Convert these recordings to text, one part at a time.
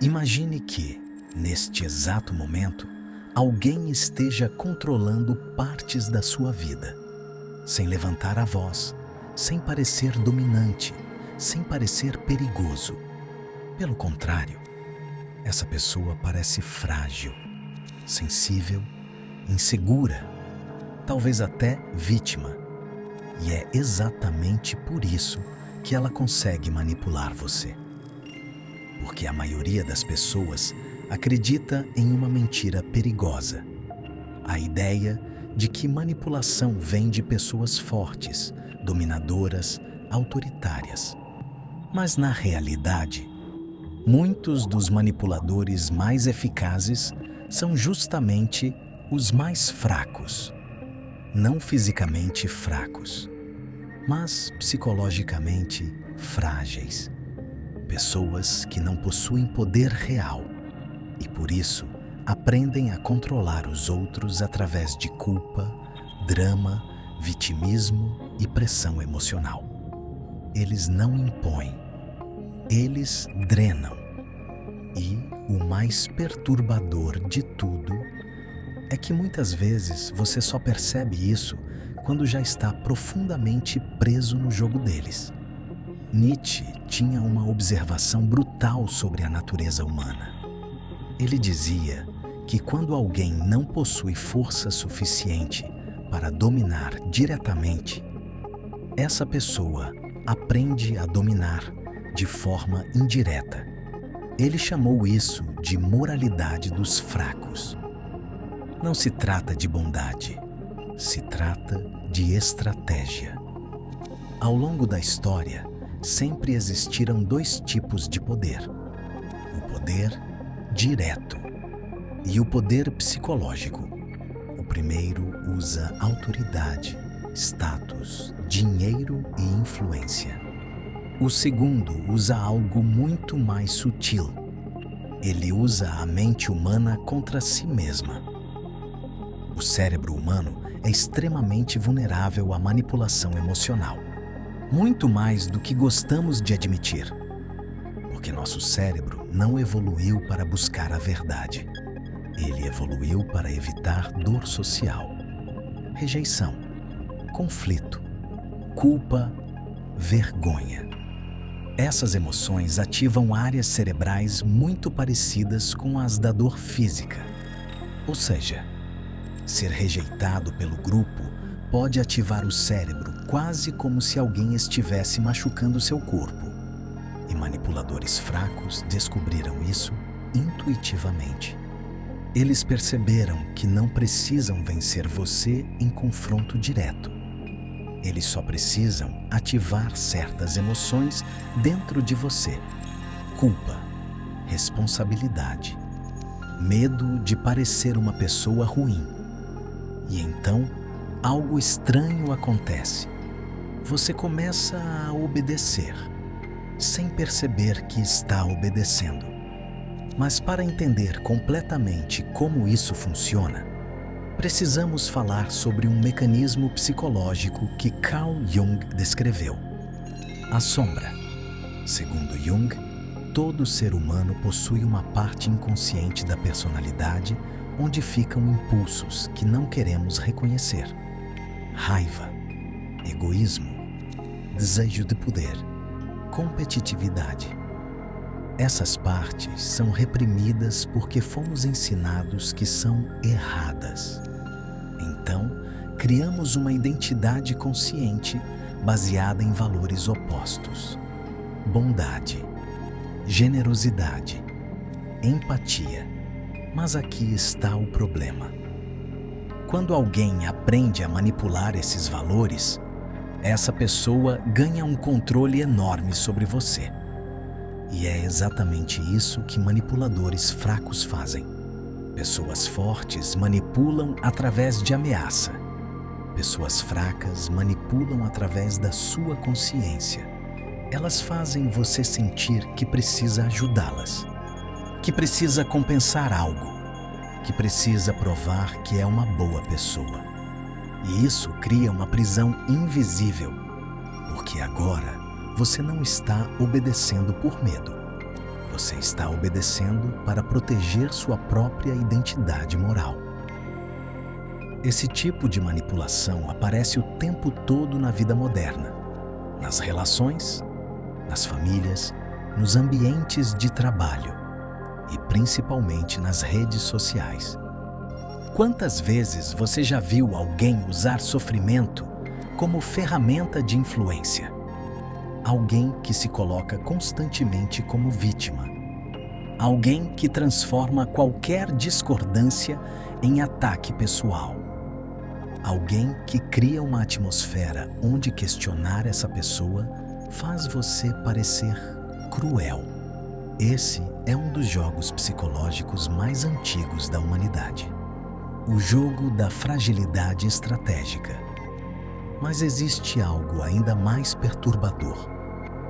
Imagine que, neste exato momento, alguém esteja controlando partes da sua vida, sem levantar a voz, sem parecer dominante, sem parecer perigoso. Pelo contrário, essa pessoa parece frágil, sensível, insegura, talvez até vítima. E é exatamente por isso que ela consegue manipular você. Porque a maioria das pessoas acredita em uma mentira perigosa. A ideia de que manipulação vem de pessoas fortes, dominadoras, autoritárias. Mas na realidade, muitos dos manipuladores mais eficazes são justamente os mais fracos. Não fisicamente fracos, mas psicologicamente frágeis. Pessoas que não possuem poder real e, por isso, aprendem a controlar os outros através de culpa, drama, vitimismo e pressão emocional. Eles não impõem, eles drenam. E o mais perturbador de tudo é que muitas vezes você só percebe isso quando já está profundamente preso no jogo deles. Nietzsche tinha uma observação brutal sobre a natureza humana. Ele dizia que quando alguém não possui força suficiente para dominar diretamente, essa pessoa aprende a dominar de forma indireta. Ele chamou isso de moralidade dos fracos. Não se trata de bondade, se trata de estratégia. Ao longo da história, sempre existiram dois tipos de poder: o poder direto e o poder psicológico. O primeiro usa autoridade, status, dinheiro e influência. O segundo usa algo muito mais sutil. Ele usa a mente humana contra si mesma. O cérebro humano é extremamente vulnerável à manipulação emocional. Muito mais do que gostamos de admitir, porque nosso cérebro não evoluiu para buscar a verdade. Ele evoluiu para evitar dor social, rejeição, conflito, culpa, vergonha. Essas emoções ativam áreas cerebrais muito parecidas com as da dor física. Ou seja, ser rejeitado pelo grupo pode ativar o cérebro quase como se alguém estivesse machucando seu corpo. E manipuladores fracos descobriram isso intuitivamente. Eles perceberam que não precisam vencer você em confronto direto. Eles só precisam ativar certas emoções dentro de você: culpa, responsabilidade, medo de parecer uma pessoa ruim. E então, algo estranho acontece. Você começa a obedecer, sem perceber que está obedecendo. Mas para entender completamente como isso funciona, precisamos falar sobre um mecanismo psicológico que Carl Jung descreveu: a sombra. Segundo Jung, todo ser humano possui uma parte inconsciente da personalidade onde ficam impulsos que não queremos reconhecer: raiva, egoísmo, desejo de poder, competitividade. Essas partes são reprimidas porque fomos ensinados que são erradas. Então, criamos uma identidade consciente baseada em valores opostos: bondade, generosidade, empatia. Mas aqui está o problema. Quando alguém aprende a manipular esses valores, essa pessoa ganha um controle enorme sobre você. E é exatamente isso que manipuladores fracos fazem. Pessoas fortes manipulam através de ameaça. Pessoas fracas manipulam através da sua consciência. Elas fazem você sentir que precisa ajudá-las, que precisa compensar algo, que precisa provar que é uma boa pessoa. E isso cria uma prisão invisível, porque agora você não está obedecendo por medo. Você está obedecendo para proteger sua própria identidade moral. Esse tipo de manipulação aparece o tempo todo na vida moderna, nas relações, nas famílias, nos ambientes de trabalho e principalmente nas redes sociais. Quantas vezes você já viu alguém usar sofrimento como ferramenta de influência? Alguém que se coloca constantemente como vítima. Alguém que transforma qualquer discordância em ataque pessoal. Alguém que cria uma atmosfera onde questionar essa pessoa faz você parecer cruel. Esse é um dos jogos psicológicos mais antigos da humanidade. O jogo da fragilidade estratégica. Mas existe algo ainda mais perturbador.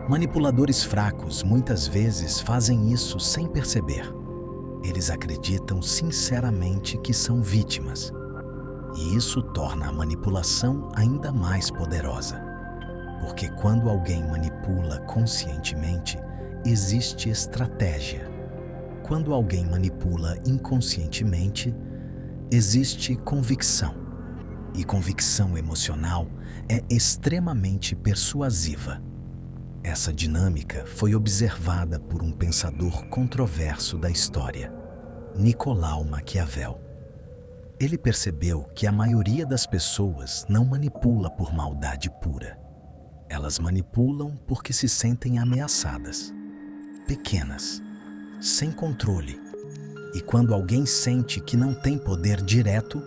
Manipuladores fracos muitas vezes fazem isso sem perceber. Eles acreditam sinceramente que são vítimas. E isso torna a manipulação ainda mais poderosa. Porque quando alguém manipula conscientemente, existe estratégia. Quando alguém manipula inconscientemente, existe convicção. E convicção emocional é extremamente persuasiva. Essa dinâmica foi observada por um pensador controverso da história, Nicolau Maquiavel. Ele percebeu que a maioria das pessoas não manipula por maldade pura. Elas manipulam porque se sentem ameaçadas, pequenas, sem controle. E quando alguém sente que não tem poder direto,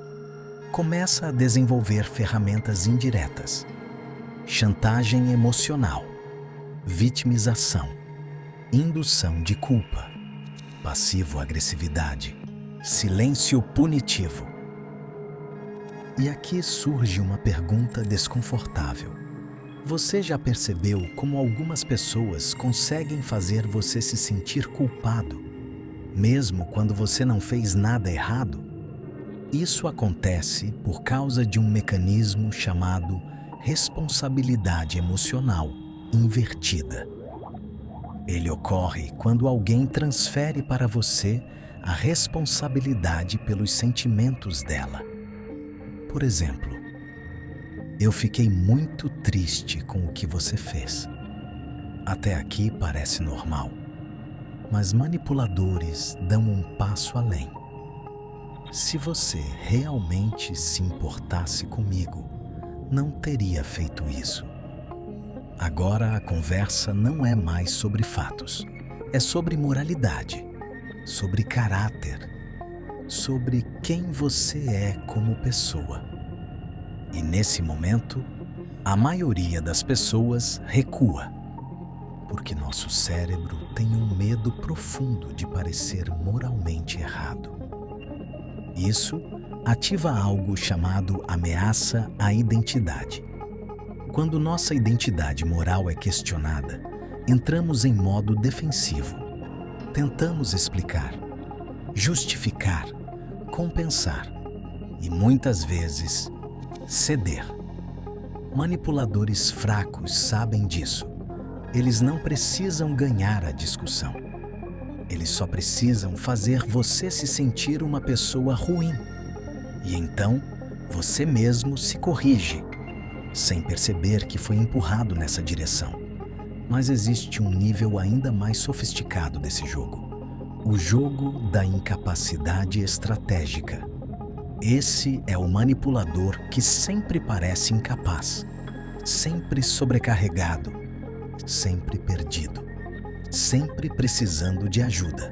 começa a desenvolver ferramentas indiretas. Chantagem emocional, vitimização, indução de culpa, passivo-agressividade, silêncio punitivo. E aqui surge uma pergunta desconfortável. Você já percebeu como algumas pessoas conseguem fazer você se sentir culpado, mesmo quando você não fez nada errado? Isso acontece por causa de um mecanismo chamado responsabilidade emocional invertida. Ele ocorre quando alguém transfere para você a responsabilidade pelos sentimentos dela. Por exemplo, eu fiquei muito triste com o que você fez. Até aqui parece normal, mas manipuladores dão um passo além. Se você realmente se importasse comigo, não teria feito isso. Agora a conversa não é mais sobre fatos, é sobre moralidade, sobre caráter, sobre quem você é como pessoa. E nesse momento, a maioria das pessoas recua, porque nosso cérebro tem um medo profundo de parecer moralmente errado. Isso ativa algo chamado ameaça à identidade. Quando nossa identidade moral é questionada, entramos em modo defensivo. Tentamos explicar, justificar, compensar e muitas vezes ceder. Manipuladores fracos sabem disso. Eles não precisam ganhar a discussão. Eles só precisam fazer você se sentir uma pessoa ruim. E então, você mesmo se corrige, sem perceber que foi empurrado nessa direção. Mas existe um nível ainda mais sofisticado desse jogo. O jogo da incapacidade estratégica. Esse é o manipulador que sempre parece incapaz, sempre sobrecarregado, sempre perdido, sempre precisando de ajuda.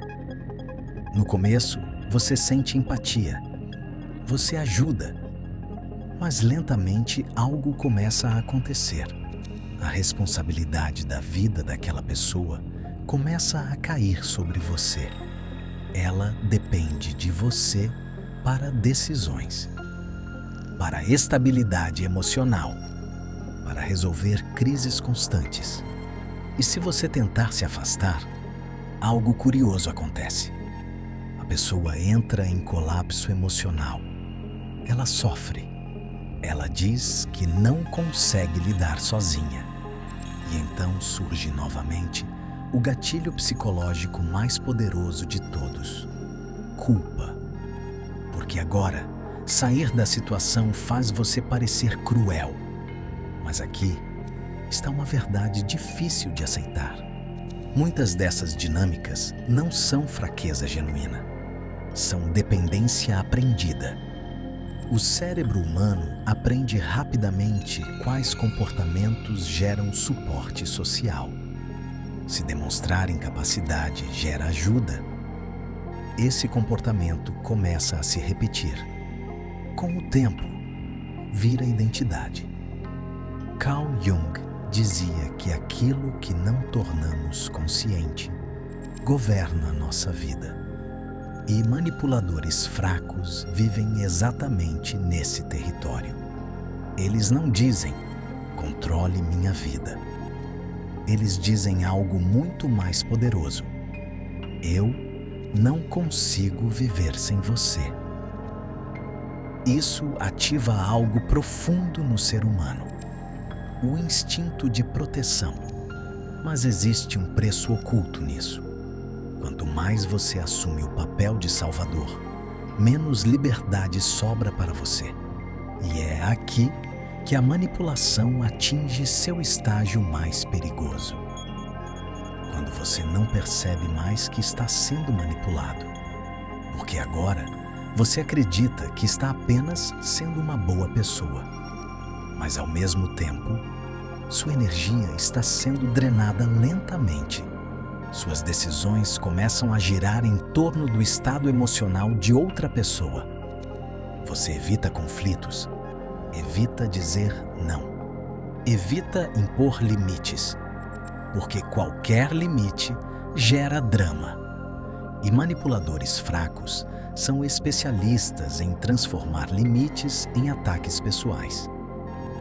No começo, você sente empatia. Você ajuda. Mas lentamente algo começa a acontecer. A responsabilidade da vida daquela pessoa começa a cair sobre você. Ela depende de você para decisões, para estabilidade emocional, para resolver crises constantes. E se você tentar se afastar, algo curioso acontece. A pessoa entra em colapso emocional. Ela sofre. Ela diz que não consegue lidar sozinha. E então surge novamente o gatilho psicológico mais poderoso de todos: culpa. Porque agora, sair da situação faz você parecer cruel. Mas aqui está uma verdade difícil de aceitar. Muitas dessas dinâmicas não são fraqueza genuína, são dependência aprendida. O cérebro humano aprende rapidamente quais comportamentos geram suporte social. Se demonstrar incapacidade gera ajuda, esse comportamento começa a se repetir. Com o tempo, vira identidade. Carl Jung dizia que aquilo que não tornamos consciente governa a nossa vida. E manipuladores fracos vivem exatamente nesse território. Eles não dizem, controle minha vida. Eles dizem algo muito mais poderoso. Eu não consigo viver sem você. Isso ativa algo profundo no ser humano, o instinto de proteção. Mas existe um preço oculto nisso. Quanto mais você assume o papel de salvador, menos liberdade sobra para você. E é aqui que a manipulação atinge seu estágio mais perigoso. Quando você não percebe mais que está sendo manipulado, porque agora você acredita que está apenas sendo uma boa pessoa, mas ao mesmo tempo, sua energia está sendo drenada lentamente. Suas decisões começam a girar em torno do estado emocional de outra pessoa. Você evita conflitos, evita dizer não, evita impor limites, porque qualquer limite gera drama. E manipuladores fracos são especialistas em transformar limites em ataques pessoais.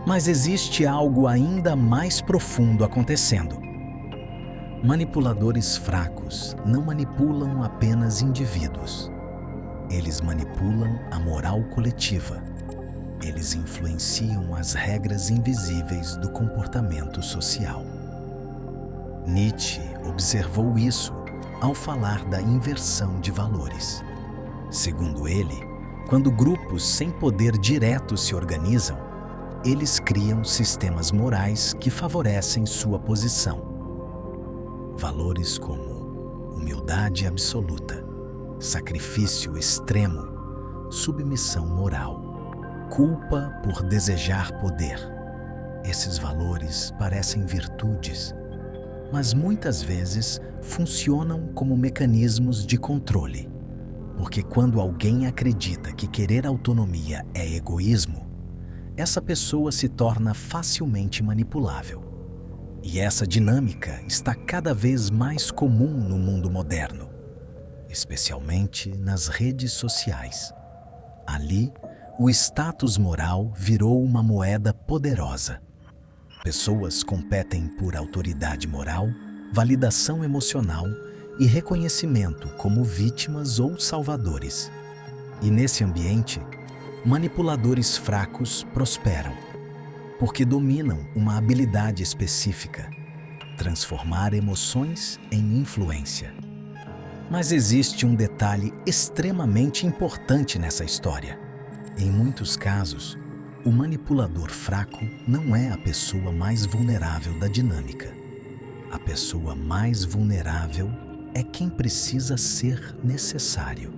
Mas existe algo ainda mais profundo acontecendo. Manipuladores fracos não manipulam apenas indivíduos. Eles manipulam a moral coletiva. Eles influenciam as regras invisíveis do comportamento social. Nietzsche observou isso ao falar da inversão de valores. Segundo ele, quando grupos sem poder direto se organizam, eles criam sistemas morais que favorecem sua posição. Valores como humildade absoluta, sacrifício extremo, submissão moral, culpa por desejar poder. Esses valores parecem virtudes, mas muitas vezes funcionam como mecanismos de controle. Porque quando alguém acredita que querer autonomia é egoísmo, essa pessoa se torna facilmente manipulável. E essa dinâmica está cada vez mais comum no mundo moderno, especialmente nas redes sociais. Ali, o status moral virou uma moeda poderosa. Pessoas competem por autoridade moral, validação emocional e reconhecimento como vítimas ou salvadores. E nesse ambiente, manipuladores fracos prosperam, porque dominam uma habilidade específica: transformar emoções em influência. Mas existe um detalhe extremamente importante nessa história. Em muitos casos, o manipulador fraco não é a pessoa mais vulnerável da dinâmica. A pessoa mais vulnerável é quem precisa ser necessário,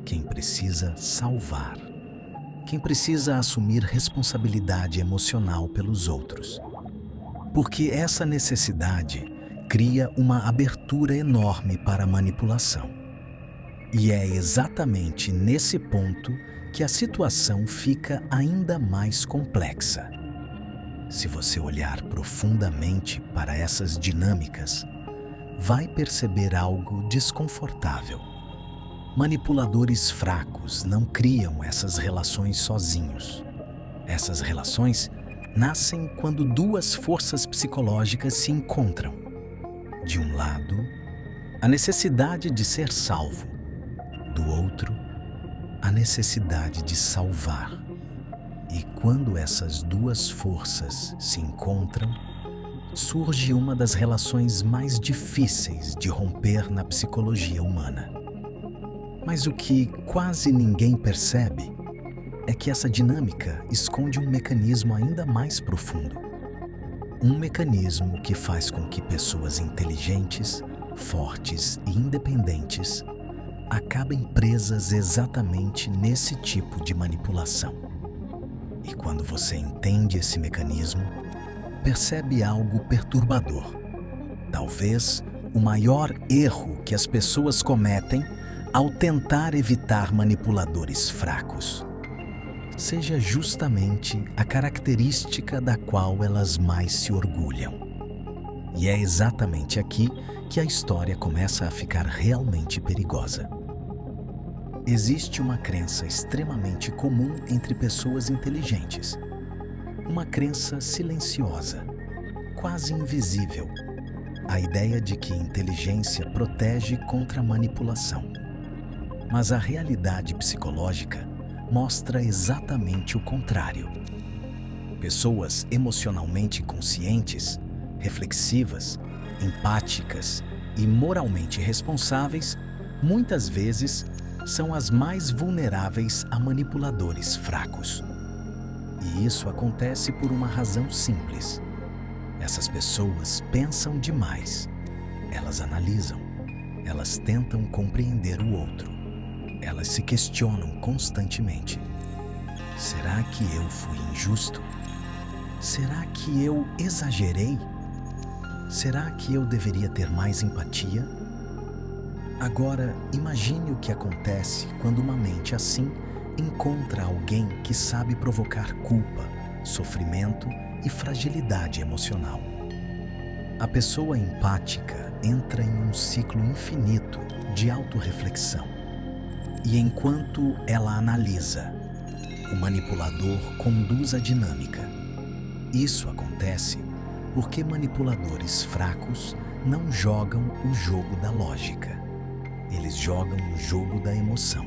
quem precisa salvar, quem precisa assumir responsabilidade emocional pelos outros. Porque essa necessidade cria uma abertura enorme para a manipulação. E é exatamente nesse ponto que a situação fica ainda mais complexa. Se você olhar profundamente para essas dinâmicas, vai perceber algo desconfortável. Manipuladores fracos não criam essas relações sozinhos. Essas relações nascem quando duas forças psicológicas se encontram. De um lado, a necessidade de ser salvo. Do outro, a necessidade de salvar. E quando essas duas forças se encontram, surge uma das relações mais difíceis de romper na psicologia humana. Mas o que quase ninguém percebe é que essa dinâmica esconde um mecanismo ainda mais profundo. Um mecanismo que faz com que pessoas inteligentes, fortes e independentes acabem presas exatamente nesse tipo de manipulação. E quando você entende esse mecanismo, percebe algo perturbador. Talvez o maior erro que as pessoas cometem ao tentar evitar manipuladores fracos seja justamente a característica da qual elas mais se orgulham. E é exatamente aqui que a história começa a ficar realmente perigosa. Existe uma crença extremamente comum entre pessoas inteligentes. Uma crença silenciosa, quase invisível. A ideia de que inteligência protege contra manipulação. Mas a realidade psicológica mostra exatamente o contrário. Pessoas emocionalmente conscientes, reflexivas, empáticas e moralmente responsáveis, muitas vezes são as mais vulneráveis a manipuladores fracos. E isso acontece por uma razão simples. Essas pessoas pensam demais. Elas analisam. Elas tentam compreender o outro. Elas se questionam constantemente. Será que eu fui injusto? Será que eu exagerei? Será que eu deveria ter mais empatia? Agora, imagine o que acontece quando uma mente assim encontra alguém que sabe provocar culpa, sofrimento e fragilidade emocional. A pessoa empática entra em um ciclo infinito de autorreflexão. E enquanto ela analisa, o manipulador conduz a dinâmica. Isso acontece porque manipuladores fracos não jogam o jogo da lógica. Eles jogam o jogo da emoção.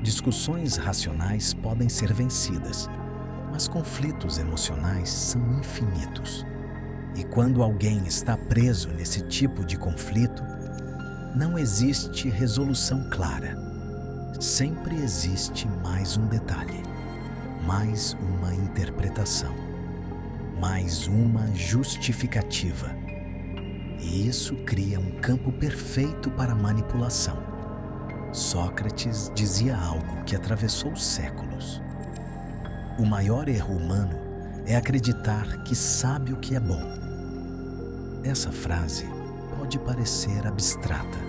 Discussões racionais podem ser vencidas, mas conflitos emocionais são infinitos. E quando alguém está preso nesse tipo de conflito, não existe resolução clara. Sempre existe mais um detalhe, mais uma interpretação, mais uma justificativa. E isso cria um campo perfeito para manipulação. Sócrates dizia algo que atravessou séculos. O maior erro humano é acreditar que sabe o que é bom. Essa frase pode parecer abstrata,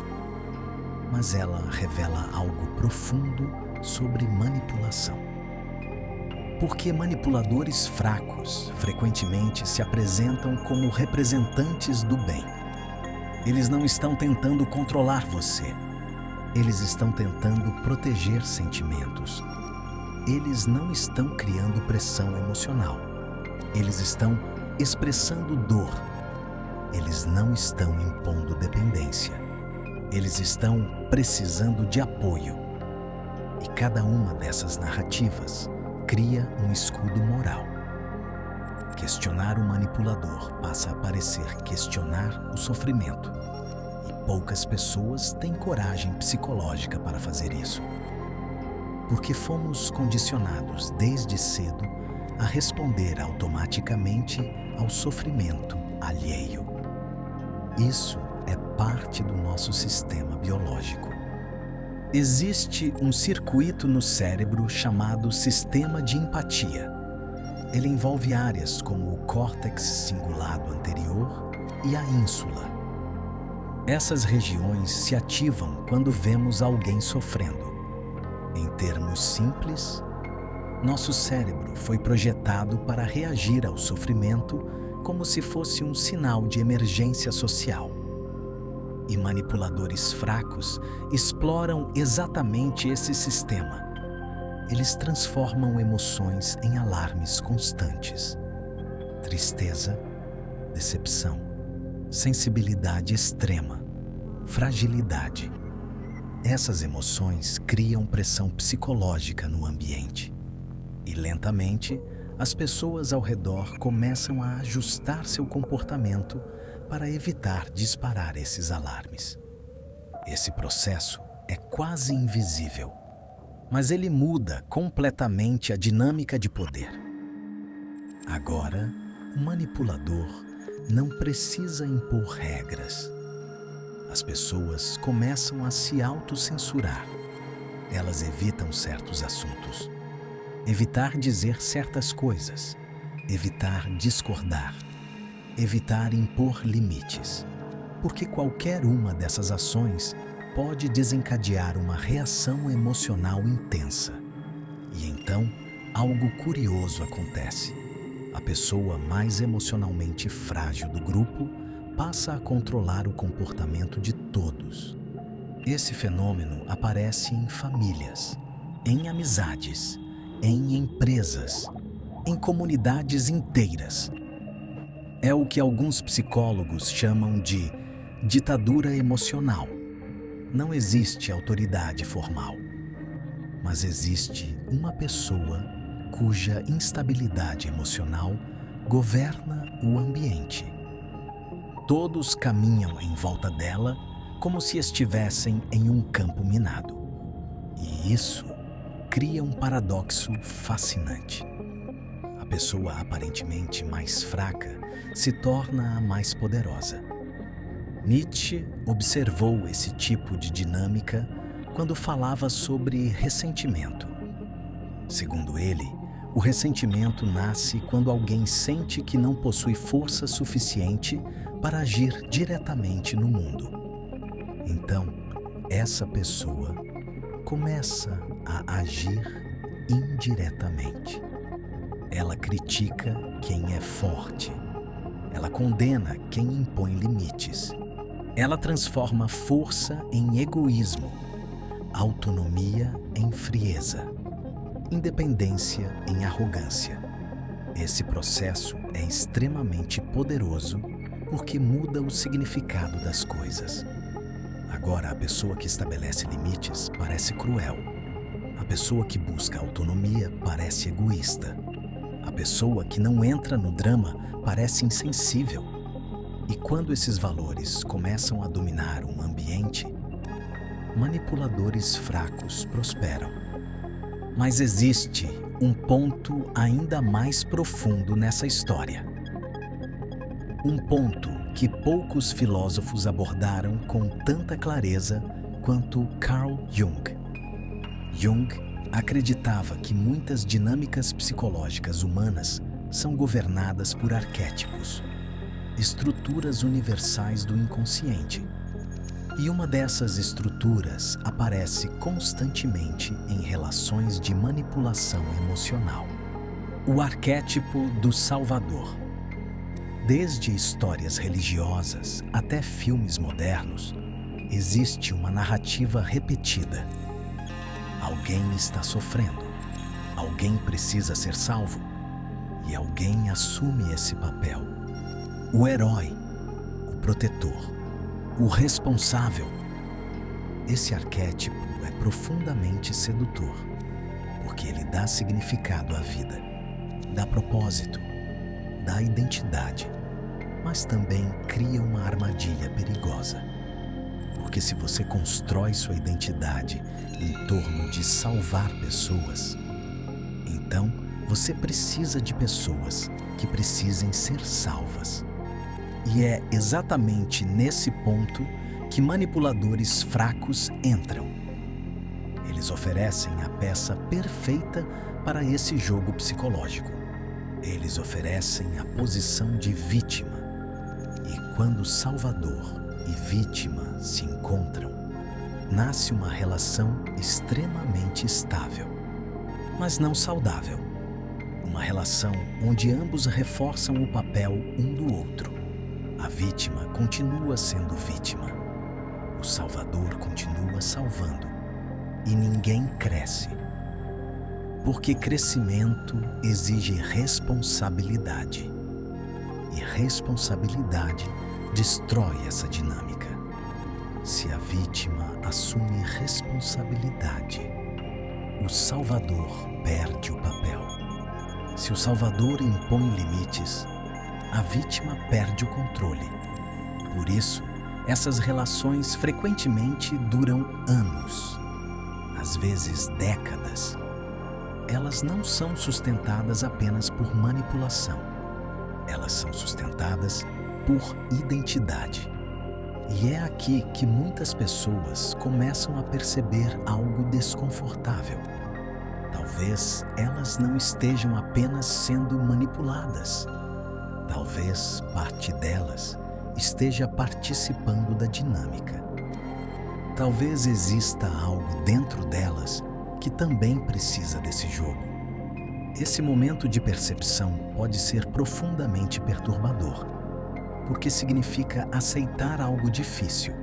mas ela revela algo profundo sobre manipulação. Porque manipuladores fracos frequentemente se apresentam como representantes do bem. Eles não estão tentando controlar você. Eles estão tentando proteger sentimentos. Eles não estão criando pressão emocional. Eles estão expressando dor. Eles não estão impondo dependência. Eles estão precisando de apoio. E cada uma dessas narrativas cria um escudo moral. Questionar o manipulador passa a parecer questionar o sofrimento. E poucas pessoas têm coragem psicológica para fazer isso. Porque fomos condicionados desde cedo a responder automaticamente ao sofrimento alheio. Isso é parte do nosso sistema biológico. Existe um circuito no cérebro chamado sistema de empatia. Ele envolve áreas como o córtex cingulado anterior e a ínsula. Essas regiões se ativam quando vemos alguém sofrendo. Em termos simples, nosso cérebro foi projetado para reagir ao sofrimento como se fosse um sinal de emergência social. E manipuladores fracos exploram exatamente esse sistema. Eles transformam emoções em alarmes constantes. Tristeza, decepção, sensibilidade extrema, fragilidade. Essas emoções criam pressão psicológica no ambiente. E lentamente, as pessoas ao redor começam a ajustar seu comportamento para evitar disparar esses alarmes. Esse processo é quase invisível, mas ele muda completamente a dinâmica de poder. Agora, o manipulador não precisa impor regras. As pessoas começam a se autocensurar. Elas evitam certos assuntos, evitar dizer certas coisas, evitar discordar, evitar impor limites, porque qualquer uma dessas ações pode desencadear uma reação emocional intensa. E então, algo curioso acontece. A pessoa mais emocionalmente frágil do grupo passa a controlar o comportamento de todos. Esse fenômeno aparece em famílias, em amizades, em empresas, em comunidades inteiras. É o que alguns psicólogos chamam de ditadura emocional. Não existe autoridade formal, mas existe uma pessoa cuja instabilidade emocional governa o ambiente. Todos caminham em volta dela como se estivessem em um campo minado. E isso cria um paradoxo fascinante. A pessoa aparentemente mais fraca se torna a mais poderosa. Nietzsche observou esse tipo de dinâmica quando falava sobre ressentimento. Segundo ele, o ressentimento nasce quando alguém sente que não possui força suficiente para agir diretamente no mundo. Então, essa pessoa começa a agir indiretamente. Ela critica quem é forte. Ela condena quem impõe limites. Ela transforma força em egoísmo, autonomia em frieza, independência em arrogância. Esse processo é extremamente poderoso porque muda o significado das coisas. Agora, a pessoa que estabelece limites parece cruel. A pessoa que busca autonomia parece egoísta. A pessoa que não entra no drama parece insensível. E quando esses valores começam a dominar um ambiente, manipuladores fracos prosperam. Mas existe um ponto ainda mais profundo nessa história. Um ponto que poucos filósofos abordaram com tanta clareza quanto Carl Jung. Jung acreditava que muitas dinâmicas psicológicas humanas são governadas por arquétipos, estruturas universais do inconsciente. E uma dessas estruturas aparece constantemente em relações de manipulação emocional. O arquétipo do Salvador. Desde histórias religiosas até filmes modernos, existe uma narrativa repetida. Alguém está sofrendo, alguém precisa ser salvo, e alguém assume esse papel. O herói, o protetor, o responsável. Esse arquétipo é profundamente sedutor, porque ele dá significado à vida, dá propósito, dá identidade, mas também cria uma armadilha perigosa. Porque se você constrói sua identidade em torno de salvar pessoas, então você precisa de pessoas que precisem ser salvas. E é exatamente nesse ponto que manipuladores fracos entram. Eles oferecem a peça perfeita para esse jogo psicológico. Eles oferecem a posição de vítima. E quando salvador e vítima se encontram, nasce uma relação extremamente estável, mas não saudável. Uma relação onde ambos reforçam o papel um do outro. A vítima continua sendo vítima. O salvador continua salvando. E ninguém cresce. Porque crescimento exige responsabilidade. E responsabilidade destrói essa dinâmica. Se a vítima assume responsabilidade, o salvador perde o papel. Se o Salvador impõe limites, a vítima perde o controle. Por isso, essas relações frequentemente duram anos, às vezes décadas. Elas não são sustentadas apenas por manipulação. Elas são sustentadas por identidade. E é aqui que muitas pessoas começam a perceber algo desconfortável. Talvez elas não estejam apenas sendo manipuladas. Talvez parte delas esteja participando da dinâmica. Talvez exista algo dentro delas que também precisa desse jogo. Esse momento de percepção pode ser profundamente perturbador, porque significa aceitar algo difícil.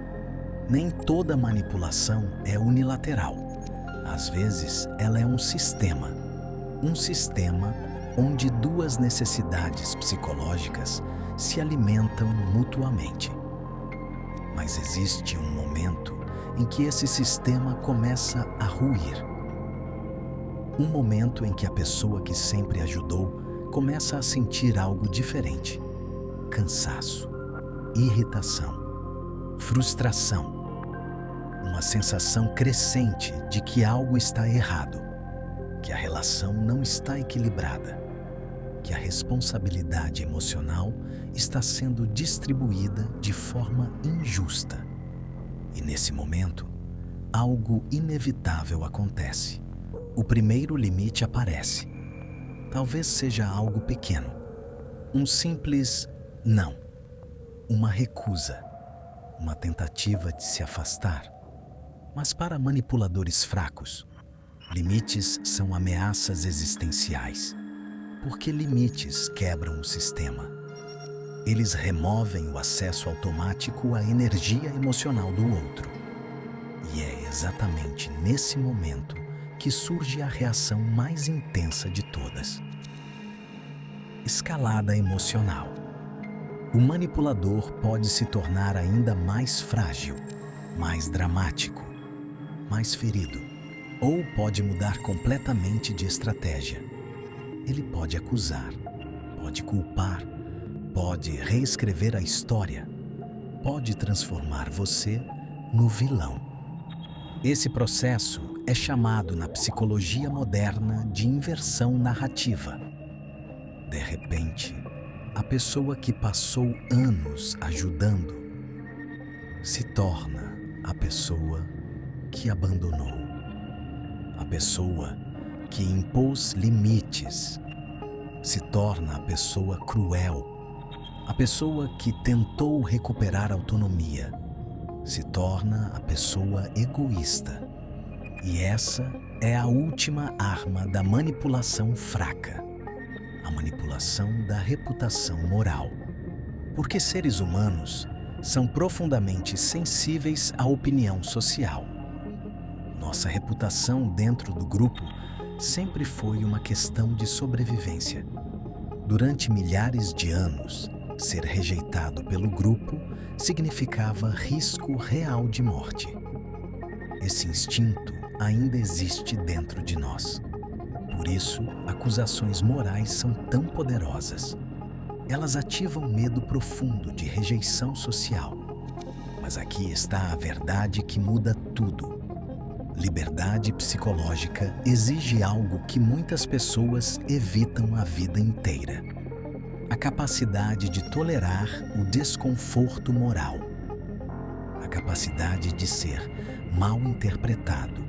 Nem toda manipulação é unilateral. Às vezes, ela é um sistema onde duas necessidades psicológicas se alimentam mutuamente. Mas existe um momento em que esse sistema começa a ruir. Um momento em que a pessoa que sempre ajudou começa a sentir algo diferente: cansaço, irritação, frustração, uma sensação crescente de que algo está errado, que a relação não está equilibrada, que a responsabilidade emocional está sendo distribuída de forma injusta. E nesse momento, algo inevitável acontece. O primeiro limite aparece. Talvez seja algo pequeno, um simples não, uma recusa, uma tentativa de se afastar. Mas para manipuladores fracos, limites são ameaças existenciais, porque limites quebram o sistema. Eles removem o acesso automático à energia emocional do outro. E é exatamente nesse momento que surge a reação mais intensa de todas: escalada emocional. O manipulador pode se tornar ainda mais frágil, mais dramático, mais ferido, ou pode mudar completamente de estratégia. Ele pode acusar, pode culpar, pode reescrever a história, pode transformar você no vilão. Esse processo é chamado na psicologia moderna de inversão narrativa. De repente, a pessoa que passou anos ajudando se torna a pessoa que abandonou. A pessoa que impôs limites se torna a pessoa cruel. A pessoa que tentou recuperar autonomia se torna a pessoa egoísta. E essa é a última arma da manipulação fraca, a manipulação da reputação moral. Porque seres humanos são profundamente sensíveis à opinião social. Nossa reputação dentro do grupo sempre foi uma questão de sobrevivência. Durante milhares de anos, ser rejeitado pelo grupo significava risco real de morte. Esse instinto ainda existe dentro de nós. Por isso, acusações morais são tão poderosas. Elas ativam medo profundo de rejeição social. Mas aqui está a verdade que muda tudo. Liberdade psicológica exige algo que muitas pessoas evitam a vida inteira: a capacidade de tolerar o desconforto moral, a capacidade de ser mal interpretado,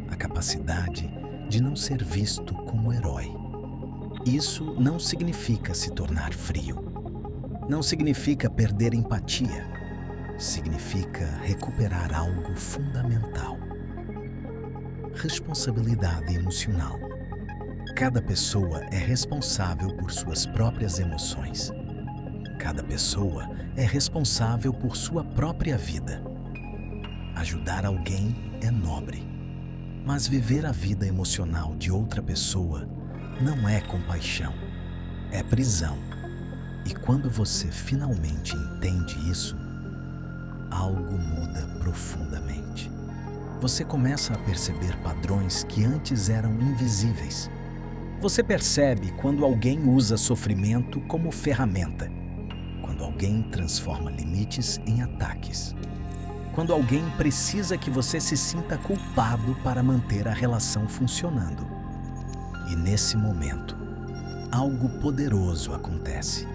a capacidade de não ser visto como herói. Isso não significa se tornar frio, não significa perder empatia, significa recuperar algo fundamental: responsabilidade emocional. Cada pessoa é responsável por suas próprias emoções. Cada pessoa é responsável por sua própria vida. Ajudar alguém é nobre, mas viver a vida emocional de outra pessoa não é compaixão, é prisão. E quando você finalmente entende isso, algo muda profundamente. Você começa a perceber padrões que antes eram invisíveis. Você percebe quando alguém usa sofrimento como ferramenta, quando alguém transforma limites em ataques, quando alguém precisa que você se sinta culpado para manter a relação funcionando. E nesse momento, algo poderoso acontece.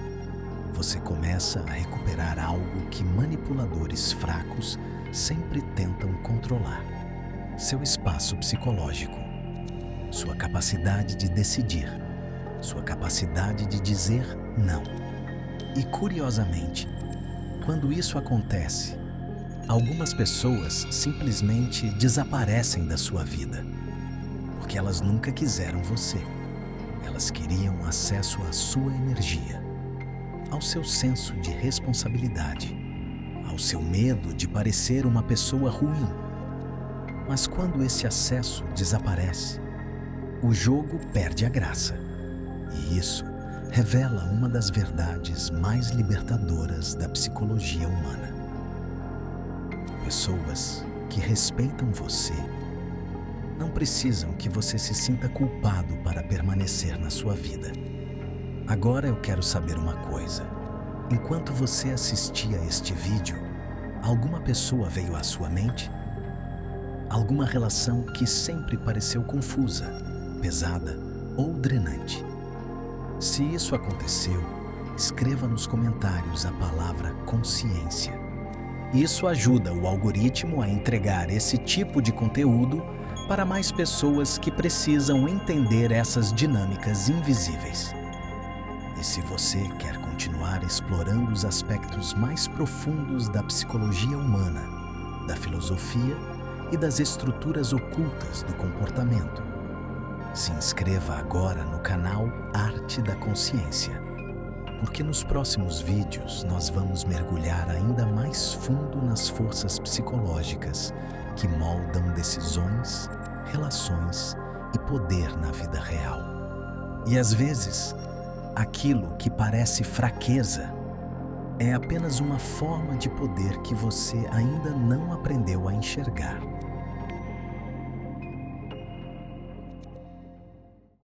Você começa a recuperar algo que manipuladores fracos sempre tentam controlar: seu espaço psicológico, sua capacidade de decidir, sua capacidade de dizer não. E curiosamente, quando isso acontece, algumas pessoas simplesmente desaparecem da sua vida, porque elas nunca quiseram você. Elas queriam acesso à sua energia, ao seu senso de responsabilidade, ao seu medo de parecer uma pessoa ruim. Mas quando esse acesso desaparece, o jogo perde a graça. E isso revela uma das verdades mais libertadoras da psicologia humana. Pessoas que respeitam você não precisam que você se sinta culpado para permanecer na sua vida. Agora eu quero saber uma coisa. Enquanto você assistia este vídeo, alguma pessoa veio à sua mente? Alguma relação que sempre pareceu confusa, pesada ou drenante? Se isso aconteceu, escreva nos comentários a palavra consciência. Isso ajuda o algoritmo a entregar esse tipo de conteúdo para mais pessoas que precisam entender essas dinâmicas invisíveis. E se você quer continuar explorando os aspectos mais profundos da psicologia humana, da filosofia e das estruturas ocultas do comportamento, se inscreva agora no canal Arte da Consciência, porque nos próximos vídeos nós vamos mergulhar ainda mais fundo nas forças psicológicas que moldam decisões, relações e poder na vida real. E às vezes, aquilo que parece fraqueza é apenas uma forma de poder que você ainda não aprendeu a enxergar.